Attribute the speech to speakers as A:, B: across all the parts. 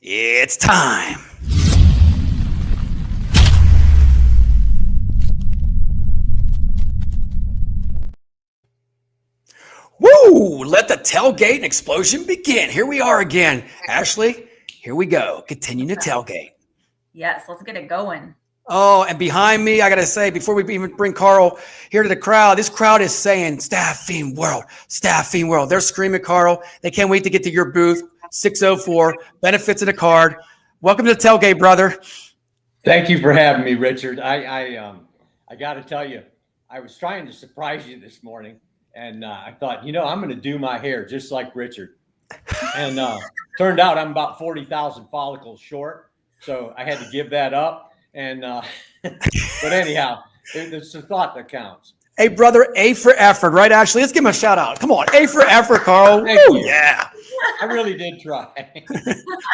A: It's time. Woo! Let the tailgate and explosion begin. Here we are again. Ashley, here we go. Continuing to tailgate.
B: Yes, let's get it going.
A: Oh, and behind me, I got to say, before we even bring Carl here to the crowd, this crowd is saying, Staffing World, Staffing World. They're screaming, Carl. They can't wait to get to your booth, 604, benefits of the card. Welcome to the tailgate, brother.
C: Thank you for having me, Richard. I got to tell you, I was trying to surprise you this morning, and I thought, I'm going to do my hair just like Richard. And turned out I'm about 40,000 follicles short, so I had to give that up. And but anyhow, it's the thought that counts.
A: Hey, brother, A for effort, right, Ashley? Let's give him a shout out. Come on, A for effort, Carl.
C: Thank you.
A: Yeah.
C: I really did try.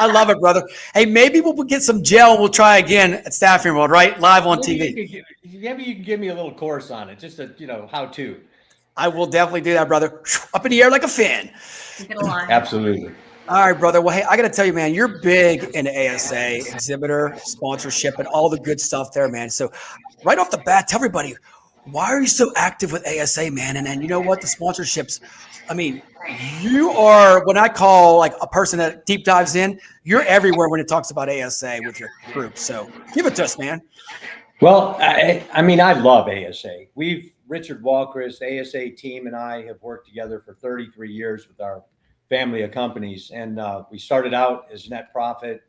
A: I love it, brother. Hey, maybe we'll get some gel and we'll try again at Staffing World, right? Live on TV.
C: Maybe you can give me a little course on it, just a how to.
A: I will definitely do that, brother. Up in the air like a fin.
C: Absolutely.
A: All right, brother. Well, hey, I got to tell you, man, you're big into ASA, exhibitor, sponsorship, and all the good stuff there, man. So right off the bat, tell everybody, why are you so active with ASA, man? And then you know what? The sponsorships, I mean, you are what I call like a person that deep dives in. You're everywhere when it talks about ASA with your group. So give it to us, man.
C: Well, I mean, I love ASA. Richard Walchrist, ASA team, and I have worked together for 33 years with our family of companies. And we started out as Net Profit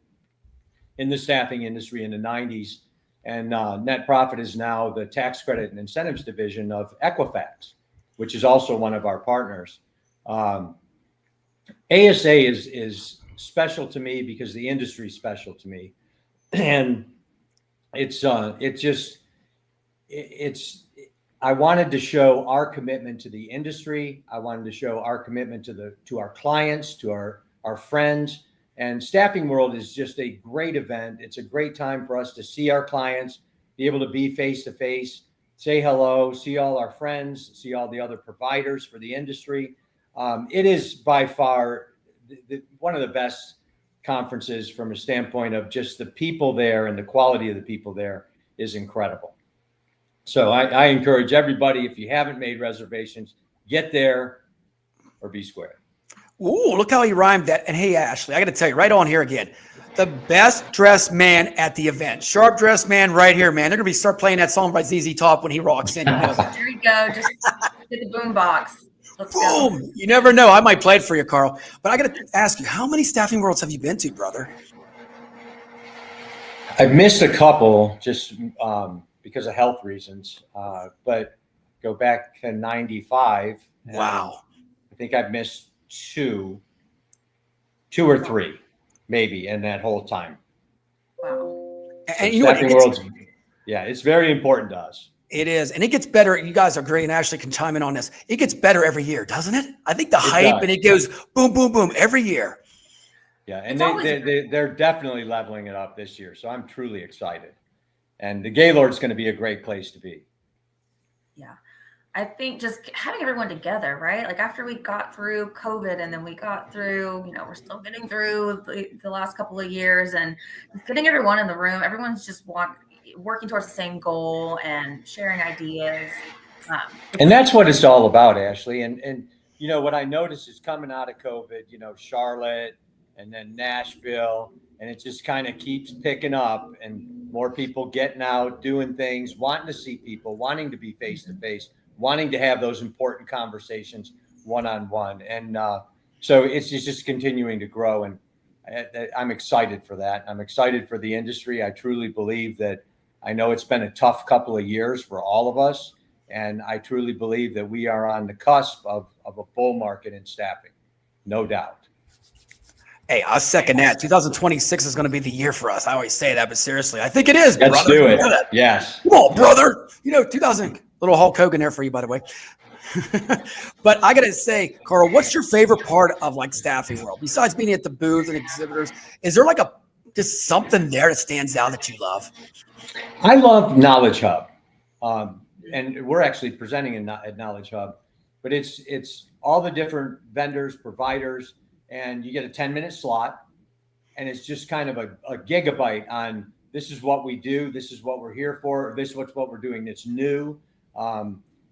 C: in the staffing industry in the 90s. And Net Profit is now the tax credit and incentives division of Equifax, which is also one of our partners. ASA is special to me because the industry is special to me. And I wanted to show our commitment to the industry. I wanted to show our commitment to our clients, to our friends. And Staffing World is just a great event. It's a great time for us to see our clients, be able to be face to face, say hello, see all our friends, see all the other providers for the industry. It is by far one of the best conferences from a standpoint of just the people there, and the quality of the people there is incredible. So I encourage everybody, if you haven't made reservations, get there or be square.
A: Ooh, look how he rhymed that. And hey, Ashley, I got to tell you right on here again, the best dressed man at the event, sharp dressed man right here, man. They're going to start playing that song by ZZ Top when he rocks in.
B: There you go. Just hit the boom box. Let's
A: Boom.
B: go.
A: You never know. I might play it for you, Carl. But I got to ask you, how many Staffing Worlds have you been to, brother?
C: I've missed a couple just because of health reasons, but go back to 95.
A: Wow.
C: I think I've missed two or three, maybe, in that whole time.
B: Wow.
A: And you know what?
C: It's very important to us.
A: It is. And it gets better. You guys are great. And Ashley can chime in on this. It gets better every year, doesn't it? I think the hype
C: does.
A: And it goes boom, boom, boom every year.
C: Yeah. And they're definitely leveling it up this year. So I'm truly excited. And the Gaylord's going to be a great place to be.
B: Yeah. I think just having everyone together, right? Like after we got through COVID and then we got through, we're still getting through the last couple of years, and getting everyone in the room, everyone's just working towards the same goal and sharing ideas.
C: And that's what it's all about, Ashley. And what I noticed is coming out of COVID, Charlotte and then Nashville, and it just kind of keeps picking up, and more people getting out, doing things, wanting to see people, wanting to be face to face, wanting to have those important conversations one-on-one. And so it's just continuing to grow. And I'm excited for that. I'm excited for the industry. I truly believe that, I know it's been a tough couple of years for all of us. And I truly believe that we are on the cusp of a bull market in staffing. No doubt.
A: Hey, I second that. 2026 is going to be the year for us. I always say that, but seriously, I think it is.
C: Let's do it. Yes.
A: Come on, brother. 2000, little Hulk Hogan there for you, by the way. But I got to say, Carl, what's your favorite part of like Staffing World? Besides being at the booths and exhibitors, is there like just something there that stands out that you love?
C: I love Knowledge Hub. And we're actually presenting at Knowledge Hub, but it's all the different vendors, providers, and you get a 10-minute slot. and it's just kind of a gigabyte on this is what we do, this is what we're here for, this is what we're doing that's new.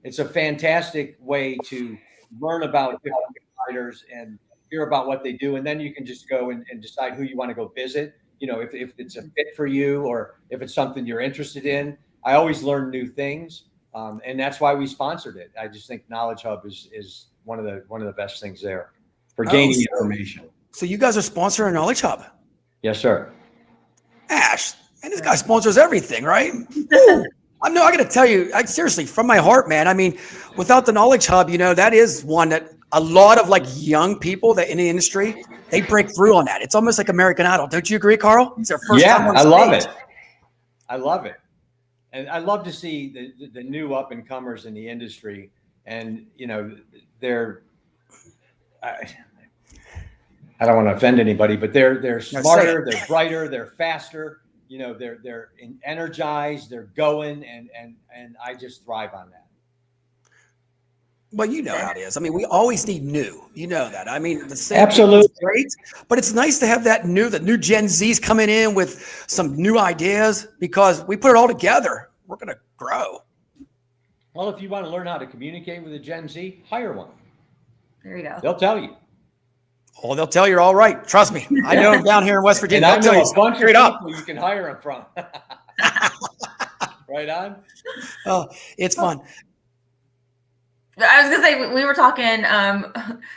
C: It's a fantastic way to learn about different providers and hear about what they do, and then you can just go and decide who you want to go visit. If it's a fit for you or if it's something you're interested in. I always learn new things, and that's why we sponsored it. I just think Knowledge Hub is one of the best things there for gaining information.
A: So you guys are sponsoring Knowledge Hub?
C: Yes, sir.
A: Ash, and this guy sponsors everything, right? Ooh, I got to tell you, seriously, from my heart, man. I mean, without the Knowledge Hub, that is one that a lot of like young people that in the industry, they break through on that. It's almost like American Idol. Don't you agree, Carl? It's their first time on stage.
C: I love it. And I love to see the new up and comers in the industry. And, they're, I don't want to offend anybody, but they're smarter, they're brighter, they're faster, they're energized, they're going, and I just thrive on that.
A: Well, you know how it is. I mean, we always need new. You know that. I mean, the same
C: absolutely
A: is great, but it's nice to have the new Gen Zs coming in with some new ideas because we put it all together. We're going to grow.
C: Well, if you want to learn how to communicate with a Gen Z, hire one.
B: There you go.
C: They'll tell you.
A: Oh, they'll tell you're all right. Trust me. I know them down here in West Virginia.
C: And I know a bunch of
A: people
C: you can hire them from. Right on.
A: Oh, it's fun.
B: I was gonna say we were talking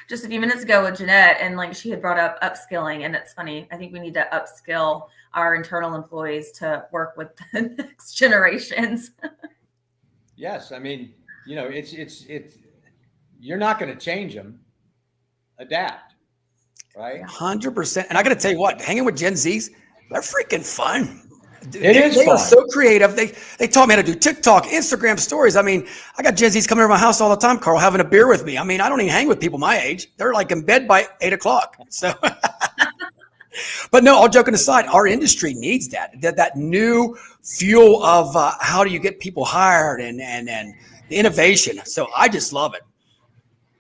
B: just a few minutes ago with Jeanette, and like she had brought up upskilling, and it's funny. I think we need to upskill our internal employees to work with the next generations.
C: Yes, I mean, it's you're not going to change them. Adapt, right?
A: 100%. And I got to tell you what, hanging with Gen Zs, they're freaking fun. Dude,
C: they
A: are so creative. They taught me how to do TikTok, Instagram stories. I mean, I got Gen Zs coming over my house all the time, Carl, having a beer with me. I mean, I don't even hang with people my age. They're like in bed by 8:00. So, but no, all joking aside, our industry needs that new fuel of how do you get people hired and the innovation. So I just love it.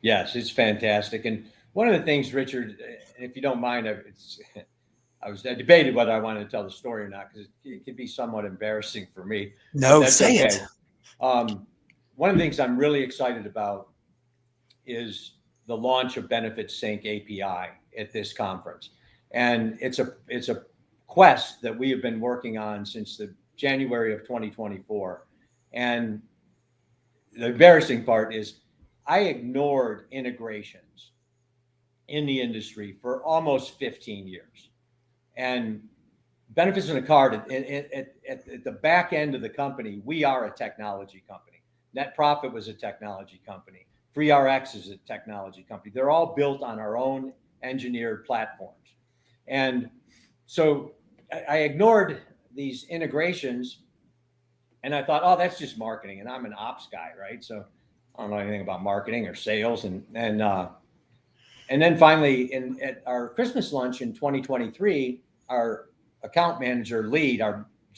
C: Yes, it's fantastic. And one of the things, Richard, if you don't mind, I debated whether I wanted to tell the story or not because it could be somewhat embarrassing for me.
A: No, say it.
C: One of the things I'm really excited about is the launch of Benefits Sync API at this conference, and it's a quest that we have been working on since the January of 2024. And the embarrassing part is I ignored integrations in the industry for almost 15 years. And Benefits in a Card, at the back end of the company, we are a technology company. Net Profit was a technology company. FreeRx is a technology company. They're all built on our own engineered platforms. And so I ignored these integrations and I thought, oh, that's just marketing. And I'm an ops guy, right? So I don't know anything about marketing or sales. And then finally at our Christmas lunch in 2023, our account manager lead,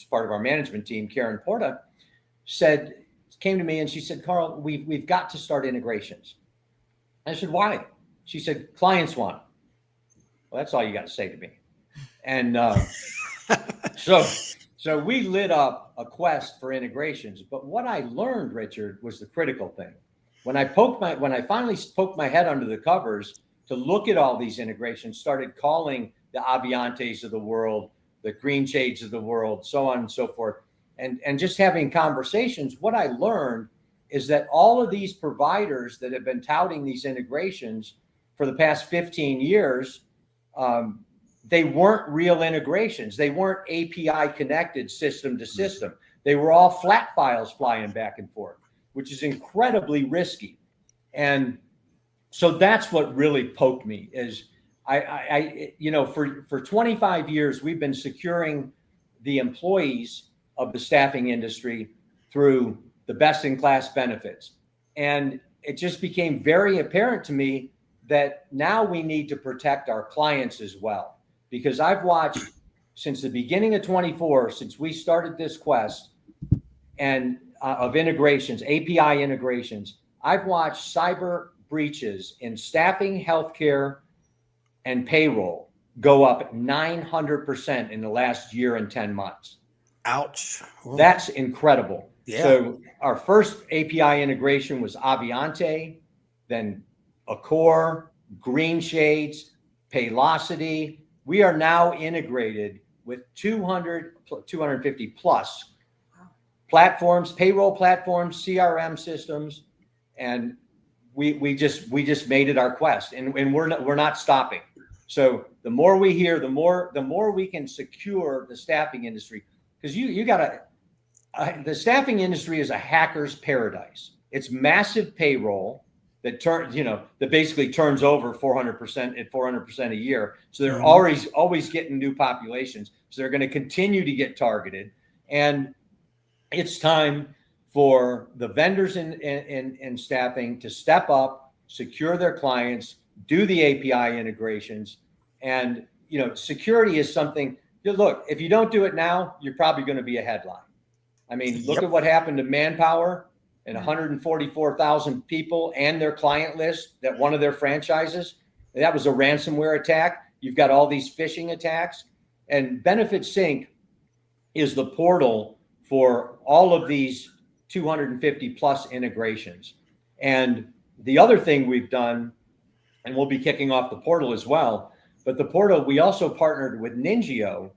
C: part of our management team, Karen Porta, came to me and she said, Carl, we've got to start integrations. I said, why? She said, clients want them. Well, that's all you got to say to me. And so we lit up a quest for integrations. But what I learned, Richard, was the critical thing. When I finally poked my head under the covers to look at all these integrations, started calling the Aviantes of the world, the Green Shades of the world, so on and so forth, and just having conversations, what I learned is that all of these providers that have been touting these integrations for the past 15 years, they weren't real integrations. They weren't API connected system to system. They were all flat files flying back and forth, which is incredibly risky. And so that's what really poked me is for 25 years, we've been securing the employees of the staffing industry through the best in class benefits. And it just became very apparent to me that now we need to protect our clients as well. Because I've watched since the beginning of 24, since we started this quest and of integrations, API integrations, I've watched cyber breaches in staffing, healthcare, and payroll go up 900% in the last year and 10 months.
A: Ouch. Ooh.
C: That's incredible.
A: Yeah.
C: So our first API integration was Aviante, then Accor, Green Shades, Paylocity. We are now integrated with 250 plus platforms, payroll platforms, CRM systems, and we just made it our quest, and we're not stopping. So the more we hear, the more we can secure the staffing industry, because you gotta. The staffing industry is a hacker's paradise. It's massive payroll that basically turns over 400% at 400% a year. So they're always getting new populations. So they're going to continue to get targeted, and it's time for the vendors in staffing to step up, secure their clients, do the API integrations, and security is something. Look, if you don't do it now, you're probably going to be a headline. I mean, look at what happened to Manpower and 144,000 people and their client list, that one of their franchises, that was a ransomware attack. You've got all these phishing attacks, and Benefit Sync is the portal for all of these 250 plus integrations. And the other thing we've done, and we'll be kicking off the portal as well, but the portal, we also partnered with Ningio.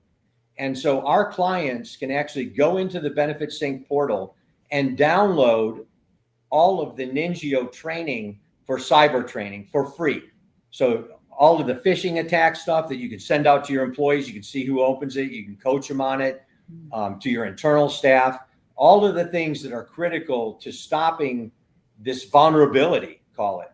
C: And so our clients can actually go into the Benefit Sync portal and download all of the Ningio training for cyber training for free. So all of the phishing attack stuff that you can send out to your employees, you can see who opens it, you can coach them on it, to your internal staff, all of the things that are critical to stopping this vulnerability, call it.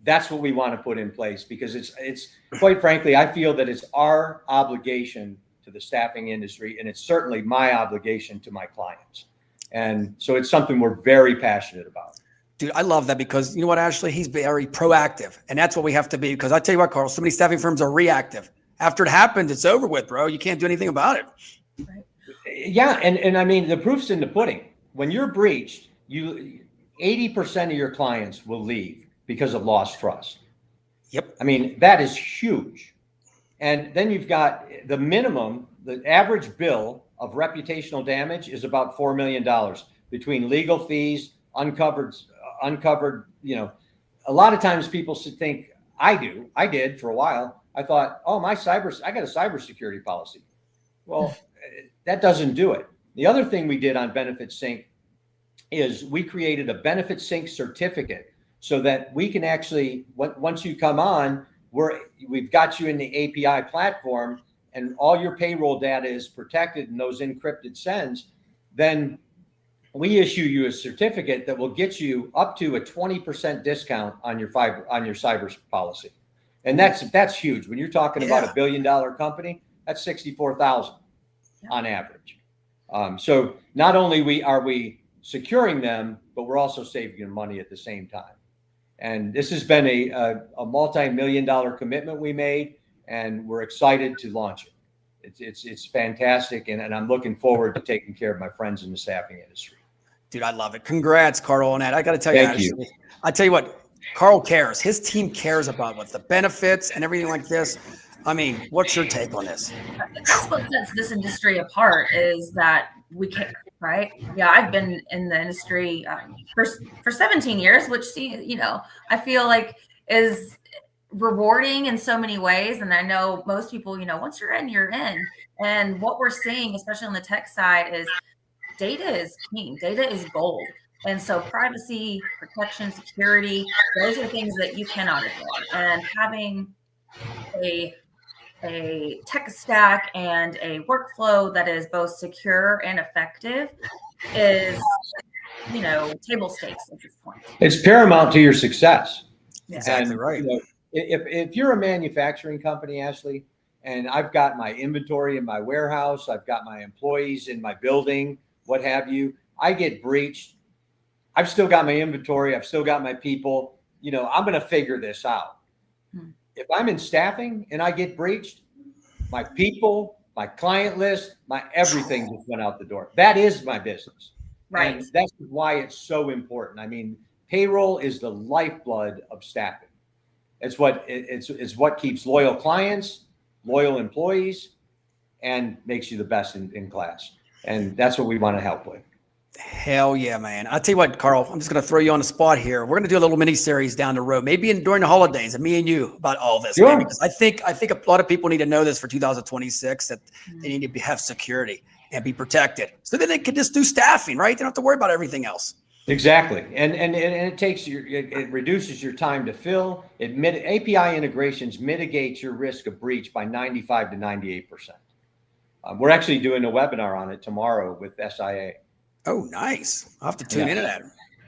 C: That's what we want to put in place, because it's quite frankly, I feel that it's our obligation to the staffing industry, and it's certainly my obligation to my clients. And so it's something we're very passionate about.
A: Dude, I love that, because you know what, Ashley? He's very proactive, and that's what we have to be, because I tell you what, Carl, so many staffing firms are reactive. After it happens, it's over with, bro. You can't do anything about it.
B: Right.
C: Yeah, and I mean, the proof's in the pudding. When you're breached, 80% of your clients will leave because of lost trust.
A: Yep.
C: I mean, that is huge. And then you've got the minimum, the average bill of reputational damage is about $4 million between legal fees, uncovered, a lot of times people think, I did for a while. I thought, oh, I got a cybersecurity policy. Well, that doesn't do it. The other thing we did on Benefit Sync is we created a Benefit Sync certificate, so that we can actually, once you come on, we've got you in the API platform, and all your payroll data is protected in those encrypted sends. Then we issue you a certificate that will get you up to a 20% discount on your cyber policy. And that's huge. When you're talking about $1 billion company, that's $64,000 on average. So not only are we securing them, but we're also saving them money at the same time. And this has been a multi-million-dollar commitment we made, and we're excited to launch it. It's fantastic, and I'm looking forward to taking care of my friends in the staffing industry.
A: Dude, I love it. Congrats, Carl, on that. I got to tell
C: Thank
A: you,
C: you.
A: I tell you what, Carl cares. His team cares about what the benefits and everything like this. I mean, what's your take on this?
B: That's what sets this industry apart, is that we care, right? Yeah, I've been in the industry for 17 years, which, I feel like is rewarding in so many ways. And I know most people, once you're in, you're in. And what we're seeing, especially on the tech side, is data is king. Data is gold. And so privacy, protection, security, those are things that you cannot ignore. And having a tech stack and a workflow that is both secure and effective is, table stakes at this point.
C: It's paramount to your success.
A: Exactly right.
C: If you're a manufacturing company, Ashley, and I've got my inventory in my warehouse, I've got my employees in my building, what have you, I get breached, I've still got my inventory, I've still got my people, I'm going to figure this out. If I'm in staffing and I get breached, my people, my client list, my everything just went out the door. That is my business. Right. And that's why it's so important. I mean, payroll is the lifeblood of staffing. It's what keeps loyal clients, loyal employees, and makes you the best in class. And that's what we want to help with.
A: Hell yeah, man. I'll tell you what, Carl, I'm just going to throw you on the spot here. We're going to do a little mini series down the road, maybe during the holidays, and me and you about all this.
C: Sure.
A: Man, because I think a lot of people need to know this for 2026, that they need to have security and be protected. So then they can just do staffing, right? They don't have to worry about everything else.
C: Exactly. And it reduces your time to fill. API integrations mitigates your risk of breach by 95 to 98%. We're actually doing a webinar on it tomorrow with SIA.
A: Oh, nice. I'll have to tune into that.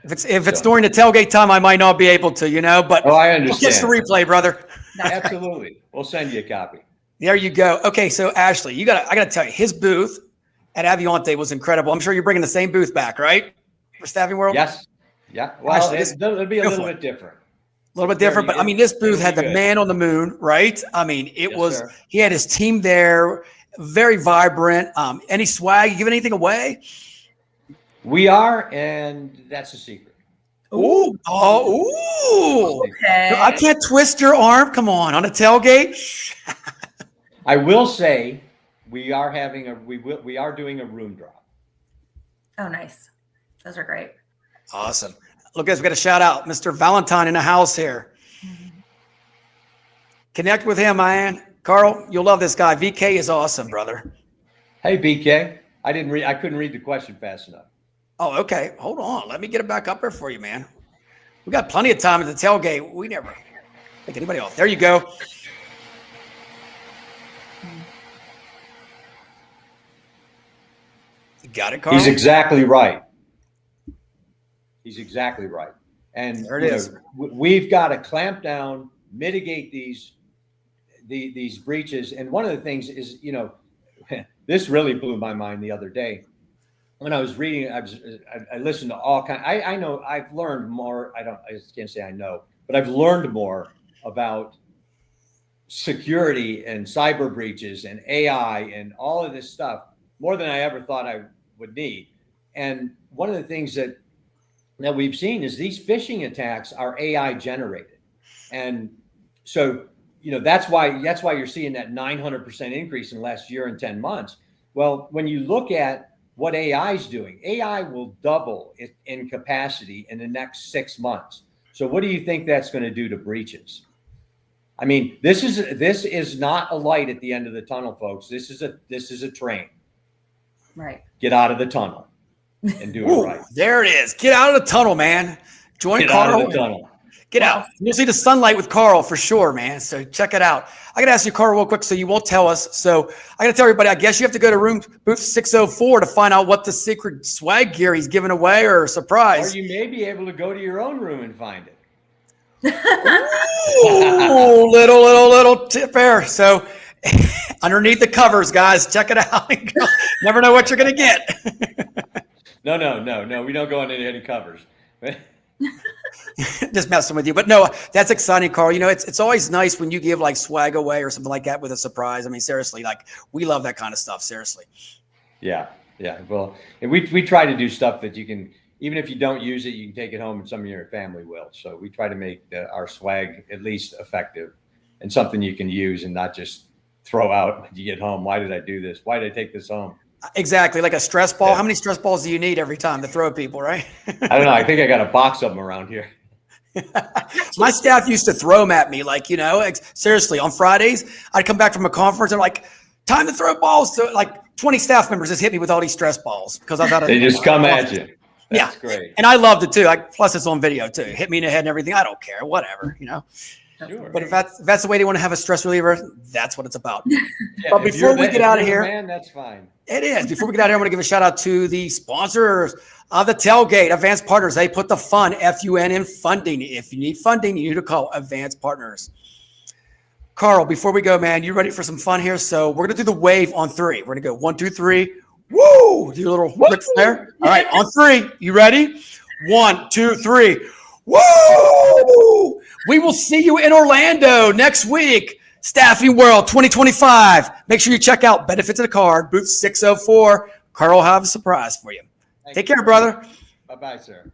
A: If it's during the tailgate time, I might not be able to, but
C: I understand.
A: Just the replay, brother.
C: Absolutely. We'll send you a copy.
A: There you go. Okay, so Ashley, I got to tell you, his booth at Aviante was incredible. I'm sure you're bringing the same booth back, right? For Staffing World?
C: Yes. Yeah. Well,
A: Ashley,
C: it'll be a little bit different.
A: A little bit different, but I mean, this booth had the man on the moon, right? I mean, he had his team there, very vibrant. Any swag? You giving anything away?
C: We are, and that's a secret.
A: Ooh. Oh, ooh.
B: Okay.
A: I can't twist your arm. Come on a tailgate.
C: I will say we are doing a room drop.
B: Oh, nice. Those are great.
A: Awesome. Look, guys, we got a shout out. Mr. Valentine in the house here. Connect with him, man. Carl, you'll love this guy. VK is awesome, brother.
C: Hey, BK. I couldn't read the question fast enough.
A: Oh, okay. Hold on. Let me get it back up there for you, man. We got plenty of time at the tailgate. We never take anybody off. There you go. You got it, Carl?
C: He's exactly right. And
A: there it is.
C: We've got to clamp down, mitigate these breaches. And one of the things is, this really blew my mind the other day. When I was reading, I listened to all kinds. I know I've learned more. I can't say I know, but I've learned more about security and cyber breaches and AI and all of this stuff, more than I ever thought I would need. And one of the things that we've seen is these phishing attacks are AI generated. And so, that's why you're seeing that 900% increase in the last year and 10 months. Well, when you look at what AI is doing, AI will double in capacity in the next 6 months. So what do you think that's going to do to breaches? I mean, this is not a light at the end of the tunnel, folks. This is a train.
B: Right.
C: Get out of the tunnel and do it right.
A: There it is. Get out of the tunnel, man. Join Carl.
C: Get out of the tunnel.
A: Get out. You'll see the sunlight with Carl for sure, man. So check it out. I got to ask you, Carl, real quick, so you won't tell us. So I got to tell everybody, I guess you have to go to booth 604 to find out what the secret swag gear he's giving away or a surprise.
C: Or you may be able to go to your own room and find it.
A: Ooh, little tip there. So underneath the covers, guys, check it out. Never know what you're going to get.
C: No. We don't go into any covers.
A: Just messing with you, but no, that's exciting, Carl. It's always nice when you give like swag away or something like that with a surprise. I mean, seriously, like we love that kind of stuff. Seriously.
C: Yeah. Well, and we try to do stuff that you can, even if you don't use it, you can take it home and some of your family will. So we try to make our swag at least effective and something you can use and not just throw out when you get home. Why did I do this? Why did I take this home?
A: Exactly. Like a stress ball. Yeah. How many stress balls do you need every time to throw at people, right?
C: I don't know. I think I got a box of them around here.
A: My staff used to throw them at me. Like, seriously, on Fridays, I'd come back from a conference and like, time to throw balls. So like 20 staff members just hit me with all these stress balls because I've got
C: They just come at you. That's great.
A: And I loved it too. Plus it's on video too. Hit me in the head and everything. I don't care. Whatever,
C: Sure.
A: But if that's the way they want to have a stress reliever, that's what it's about.
C: Yeah,
A: but before we get out of here,
C: man, that's fine.
A: It is. Before we get out of here, I want to give a shout out to the sponsors of the Tailgate, Advanced Partners. They put the fun, F-U-N, in funding. If you need funding, you need to call Advanced Partners. Carl, before we go, man, you ready for some fun here? So we're going to do the wave on 3. We're going to go 1, 2, 3. Woo! Do a little Ric Flair. All right, on 3. You ready? 1, 2, 3. Woo! We will see you in Orlando next week. Staffing World 2025. Make sure you check out Benefits of the Card, booth 604. Carl will have a surprise for you. Take care, brother.
C: Bye-bye, sir.